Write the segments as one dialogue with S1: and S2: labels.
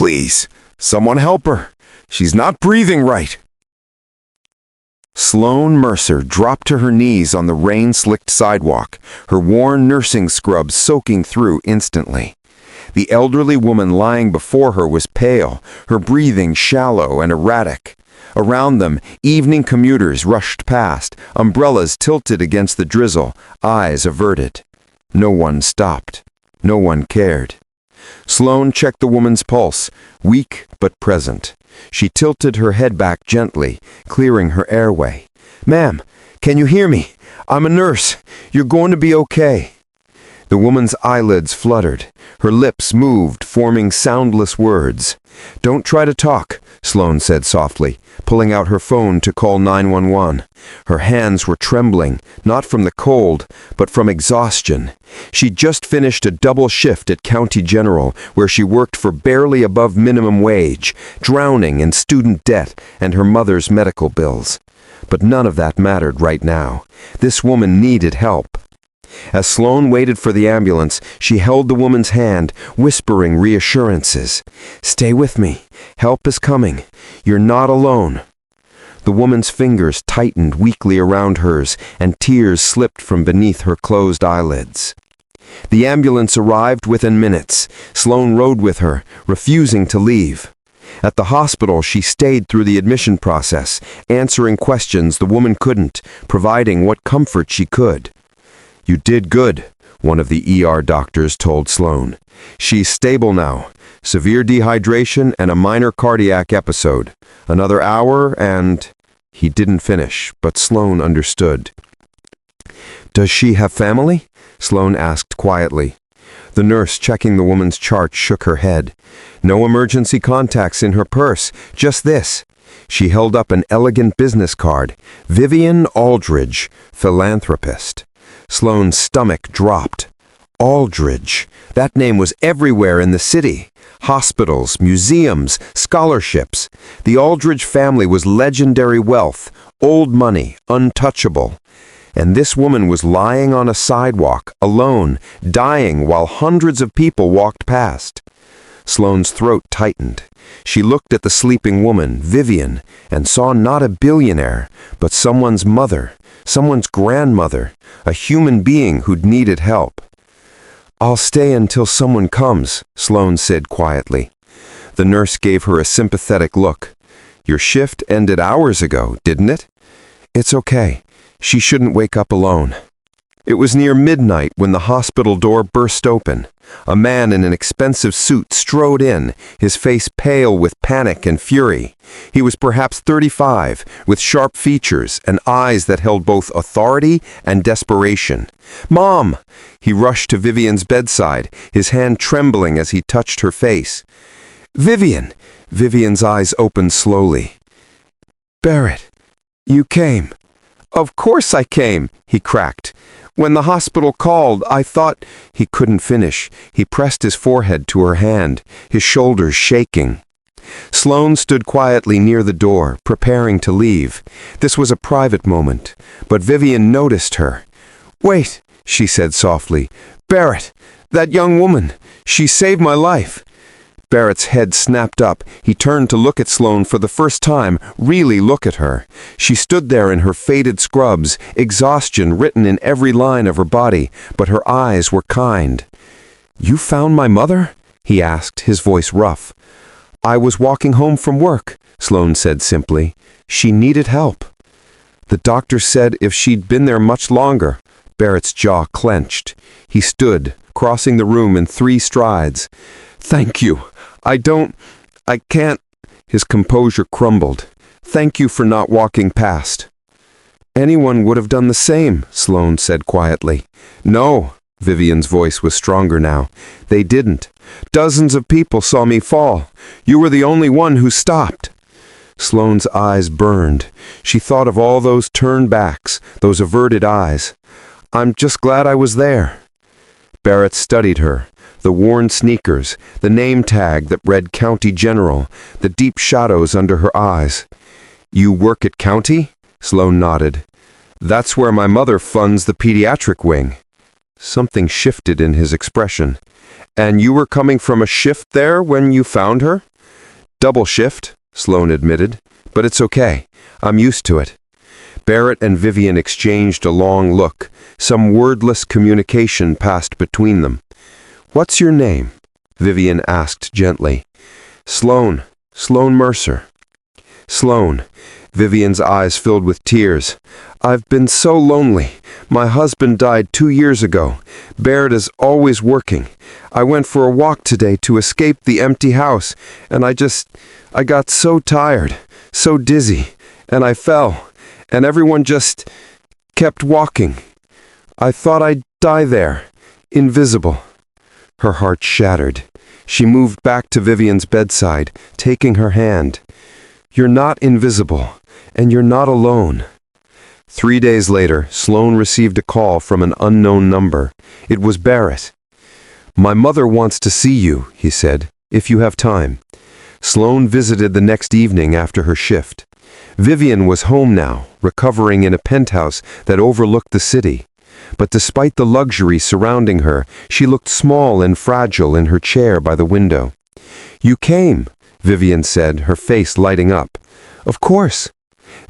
S1: Please, someone help her. She's not breathing right." Sloane Mercer dropped to her knees on the rain-slicked sidewalk, her worn nursing scrubs soaking through instantly. The elderly woman lying before her was pale, her breathing shallow and erratic. Around them, evening commuters rushed past, umbrellas tilted against the drizzle, eyes averted. No one stopped. No one cared. Sloane checked the woman's pulse, weak but present. She tilted her head back gently, clearing her airway. "Ma'am, can you hear me? I'm a nurse. You're going to be okay." The woman's eyelids fluttered. Her lips moved, forming soundless words. "Don't try to talk," Sloane said softly, pulling out her phone to call 911. Her hands were trembling, not from the cold, but from exhaustion. She'd just finished a double shift at County General, where she worked for barely above minimum wage, drowning in student debt and her mother's medical bills. But none of that mattered right now. This woman needed help. As Sloane waited for the ambulance, she held the woman's hand, whispering reassurances. "Stay with me. Help is coming. You're not alone." The woman's fingers tightened weakly around hers, and tears slipped from beneath her closed eyelids. The ambulance arrived within minutes. Sloane rode with her, refusing to leave. At the hospital, she stayed through the admission process, answering questions the woman couldn't, providing what comfort she could. "You did good," one of the ER doctors told Sloane. "She's stable now. Severe dehydration and a minor cardiac episode. Another hour and—" He didn't finish, but Sloane understood. "Does she have family?" Sloane asked quietly. The nurse checking the woman's chart shook her head. "No emergency contacts in her purse, just this." She held up an elegant business card. "Vivian Aldridge, philanthropist." Sloane's stomach dropped. Aldridge. That name was everywhere in the city. Hospitals, museums, scholarships. The Aldridge family was legendary wealth, old money, untouchable. And this woman was lying on a sidewalk, alone, dying while hundreds of people walked past. Sloane's throat tightened. She looked at the sleeping woman, Vivian, and saw not a billionaire, but someone's mother, someone's grandmother, a human being who'd needed help. "I'll stay until someone comes," Sloane said quietly. The nurse gave her a sympathetic look. "Your shift ended hours ago, didn't it?" "It's okay. She shouldn't wake up alone." It was near midnight when the hospital door burst open. A man in an expensive suit strode in, his face pale with panic and fury. He was perhaps 35, with sharp features and eyes that held both authority and desperation. "Mom!" He rushed to Vivian's bedside, his hand trembling as he touched her face. "Vivian!" Vivian's eyes opened slowly. "Barrett, you came." "Of course I came," he cracked. "When the hospital called, I thought—" He couldn't finish. He pressed his forehead to her hand, his shoulders shaking. Sloane stood quietly near the door, preparing to leave. This was a private moment, but Vivian noticed her. "Wait," she said softly. "Barrett, that young woman, she saved my life." Barrett's head snapped up. He turned to look at Sloane for the first time, really look at her. She stood there in her faded scrubs, exhaustion written in every line of her body, but her eyes were kind. "You found my mother?" he asked, his voice rough. "I was walking home from work," Sloane said simply. "She needed help." "The doctor said if she'd been there much longer." Barrett's jaw clenched. He stood, crossing the room in 3 strides. "Thank you. I can't." His composure crumbled. "Thank you for not walking past." "Anyone would have done the same," Sloane said quietly. "No." Vivian's voice was stronger now. "They didn't. Dozens of people saw me fall. You were the only one who stopped." Sloane's eyes burned. She thought of all those turned backs, those averted eyes. "I'm just glad I was there." Barrett studied her. The worn sneakers, the name tag that read County General, the deep shadows under her eyes. "You work at County?" Sloane nodded. "That's where my mother funds the pediatric wing." Something shifted in his expression. "And you were coming from a shift there when you found her?" Double shift, Sloane admitted, but it's okay. I'm used to it. Barrett and Vivian exchanged a long look. Some wordless communication passed between them. "What's your name?" Vivian asked gently. "Sloane. Sloane Mercer." "Sloane." Vivian's eyes filled with tears. "I've been so lonely. My husband died 2 years ago. Barrett is always working. I went for a walk today to escape the empty house, and I got so tired, so dizzy, and I fell, and everyone just kept walking. I thought I'd die there, invisible." Her heart shattered. She moved back to Vivian's bedside, taking her hand. "You're not invisible, and you're not alone." 3 days later, Sloane received a call from an unknown number. It was Barrett. "My mother wants to see you," he said, "if you have time." Sloane visited the next evening after her shift. Vivian was home now, recovering in a penthouse that overlooked the city. But despite the luxury surrounding her, she looked small and fragile in her chair by the window. "You came," Vivian said, her face lighting up. "Of course."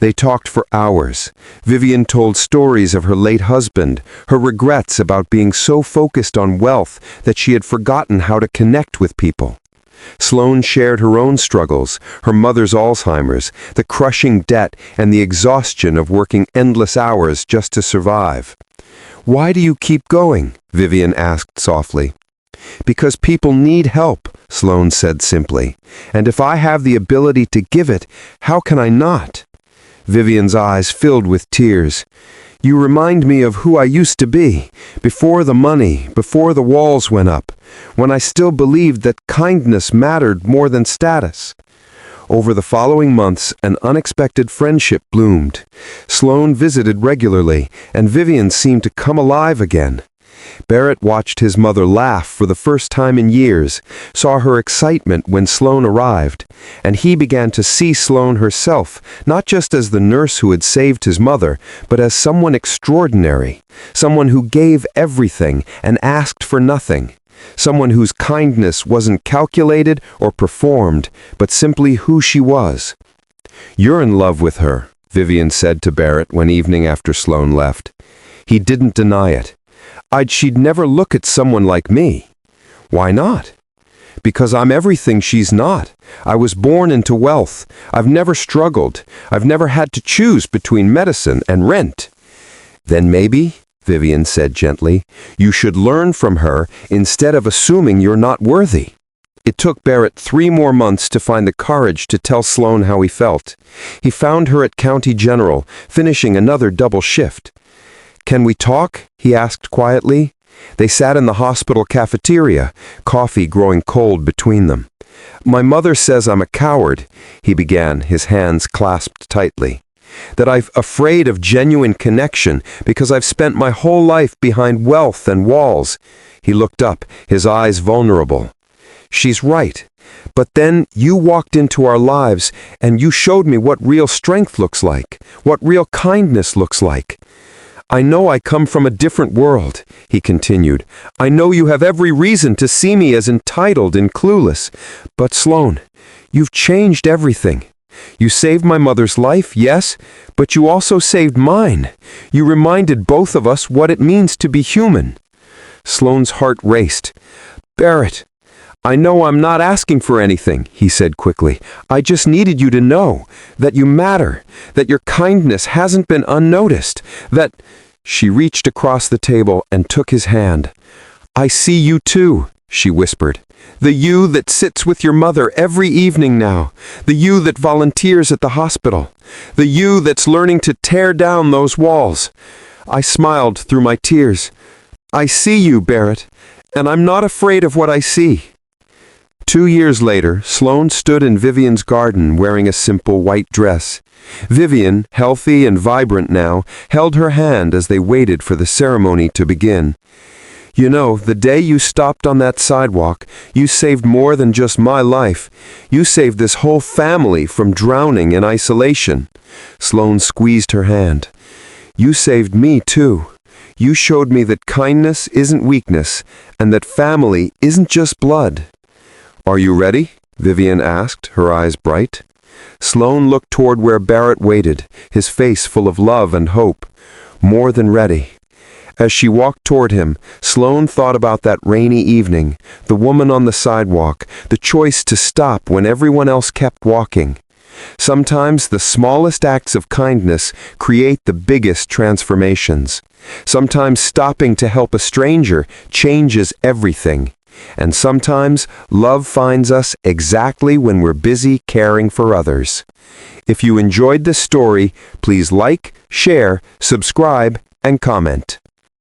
S1: They talked for hours. Vivian told stories of her late husband, her regrets about being so focused on wealth that she had forgotten how to connect with people. Sloane shared her own struggles, her mother's Alzheimer's, the crushing debt, and the exhaustion of working endless hours just to survive. "Why do you keep going?" Vivian asked softly. "Because people need help," Sloane said simply. "And if I have the ability to give it, how can I not?" Vivian's eyes filled with tears. "You remind me of who I used to be, before the money, before the walls went up, when I still believed that kindness mattered more than status." Over the following months, an unexpected friendship bloomed. Sloane visited regularly, and Vivian seemed to come alive again. Barrett watched his mother laugh for the first time in years, saw her excitement when Sloane arrived, and he began to see Sloane herself, not just as the nurse who had saved his mother, but as someone extraordinary, someone who gave everything and asked for nothing, someone whose kindness wasn't calculated or performed, but simply who she was. "You're in love with her," Vivian said to Barrett one evening after Sloane left. He didn't deny it. "She'd never look at someone like me." "Why not?" "Because I'm everything she's not. I was born into wealth. I've never struggled. I've never had to choose between medicine and rent." "Then maybe," Vivian said gently, "you should learn from her instead of assuming you're not worthy." It took Barrett 3 more months to find the courage to tell Sloane how he felt. He found her at County General, finishing another double shift. "Can we talk?" he asked quietly. They sat in the hospital cafeteria, coffee growing cold between them. "My mother says I'm a coward," he began, his hands clasped tightly. "That I'm afraid of genuine connection because I've spent my whole life behind wealth and walls." He looked up, his eyes vulnerable. "She's right. But then you walked into our lives and you showed me what real strength looks like, what real kindness looks like. I know I come from a different world," he continued. "I know you have every reason to see me as entitled and clueless. But Sloane, you've changed everything. You saved my mother's life, yes, but you also saved mine. You reminded both of us what it means to be human." Sloane's heart raced. "Barrett, I know I'm not asking for anything," he said quickly. "I just needed you to know that you matter, that your kindness hasn't been unnoticed, that—" She reached across the table and took his hand. "I see you too," she whispered. "The you that sits with your mother every evening now, the you that volunteers at the hospital, the you that's learning to tear down those walls." I smiled through my tears. "I see you, Barrett, and I'm not afraid of what I see." 2 years later, Sloane stood in Vivian's garden wearing a simple white dress. Vivian, healthy and vibrant now, held her hand as they waited for the ceremony to begin. "You know, the day you stopped on that sidewalk, you saved more than just my life. You saved this whole family from drowning in isolation." Sloane squeezed her hand. "You saved me too. You showed me that kindness isn't weakness, and that family isn't just blood." "Are you ready?" Vivian asked, her eyes bright. Sloane looked toward where Barrett waited, his face full of love and hope, more than ready. As she walked toward him, Sloane thought about that rainy evening, the woman on the sidewalk, the choice to stop when everyone else kept walking. Sometimes the smallest acts of kindness create the biggest transformations. Sometimes stopping to help a stranger changes everything. And sometimes love finds us exactly when we're busy caring for others. If you enjoyed this story, please like, share, subscribe, and comment.